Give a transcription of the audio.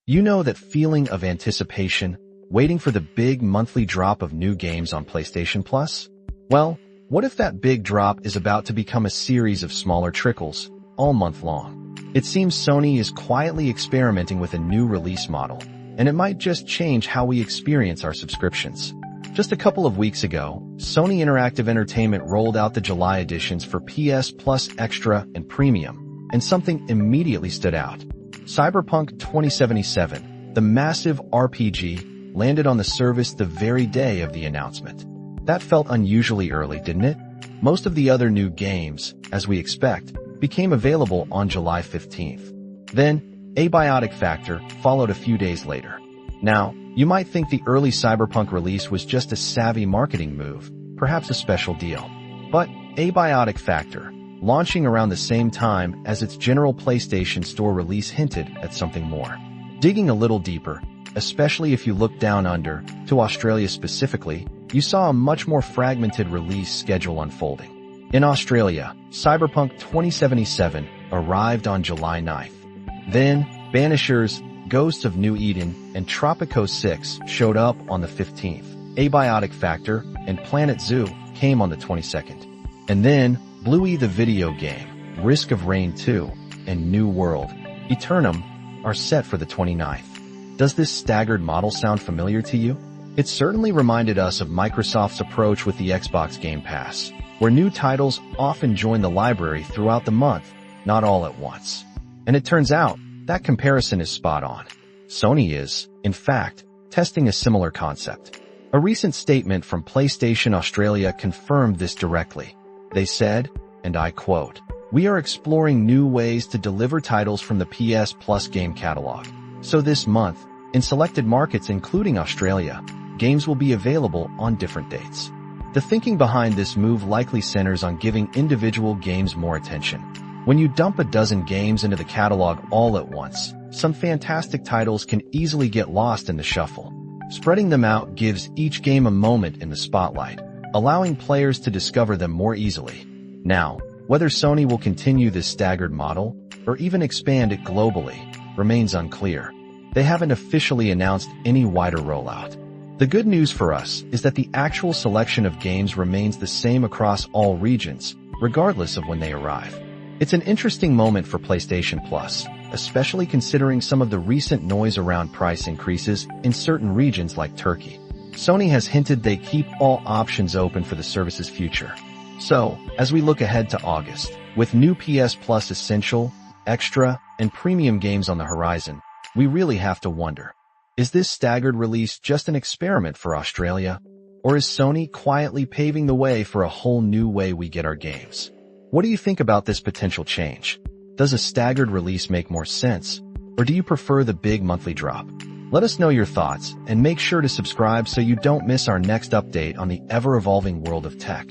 You know that feeling of anticipation, waiting for the big monthly drop of new games on PlayStation Plus? Well, what if that big drop is about to become a series of smaller trickles, all month long? It seems Sony is quietly experimenting with a new release model, and it might just change how we experience our subscriptions. Just a couple of weeks ago, Sony Interactive Entertainment rolled out the July editions for PS Plus Extra and Premium, and something immediately stood out. Cyberpunk 2077, the massive RPG, landed on the service the very day of the announcement. That felt unusually early, didn't it? Most of the other new games, as we expect, became available on July 15th. Then, Abiotic Factor followed a few days later. Now, you might think the early Cyberpunk release was just a savvy marketing move, perhaps a special deal. But Abiotic Factor, launching around the same time as its general PlayStation Store release, hinted at something more. Digging a little deeper, especially if you look down under, to Australia specifically, you saw a much more fragmented release schedule unfolding. In Australia, Cyberpunk 2077 arrived on July 9th. Then, Banishers, Ghosts of New Eden, and Tropico 6 showed up on the 15th. Abiotic Factor and Planet Zoo came on the 22nd. And then, Bluey the video game, Risk of Rain 2, and New World, Eternum, are set for the 29th. Does this staggered model sound familiar to you? It certainly reminded us of Microsoft's approach with the Xbox Game Pass, where new titles often join the library throughout the month, not all at once. And it turns out, that comparison is spot on. Sony is, in fact, testing a similar concept. A recent statement from PlayStation Australia confirmed this directly. They said, and I quote, "We are exploring new ways to deliver titles from the PS Plus game catalog. So this month, in selected markets including Australia, games will be available on different dates." The thinking behind this move likely centers on giving individual games more attention. When you dump a dozen games into the catalog all at once, some fantastic titles can easily get lost in the shuffle. Spreading them out gives each game a moment in the spotlight, allowing players to discover them more easily. Now, whether Sony will continue this staggered model, or even expand it globally, remains unclear. They haven't officially announced any wider rollout. The good news for us is that the actual selection of games remains the same across all regions, regardless of when they arrive. It's an interesting moment for PlayStation Plus, especially considering some of the recent noise around price increases in certain regions like Turkey. Sony has hinted they keep all options open for the service's future. So, as we look ahead to August, with new PS Plus Essential, Extra, and Premium games on the horizon, we really have to wonder, is this staggered release just an experiment for Australia? Or is Sony quietly paving the way for a whole new way we get our games? What do you think about this potential change? Does a staggered release make more sense? Or do you prefer the big monthly drop? Let us know your thoughts and make sure to subscribe so you don't miss our next update on the ever-evolving world of tech.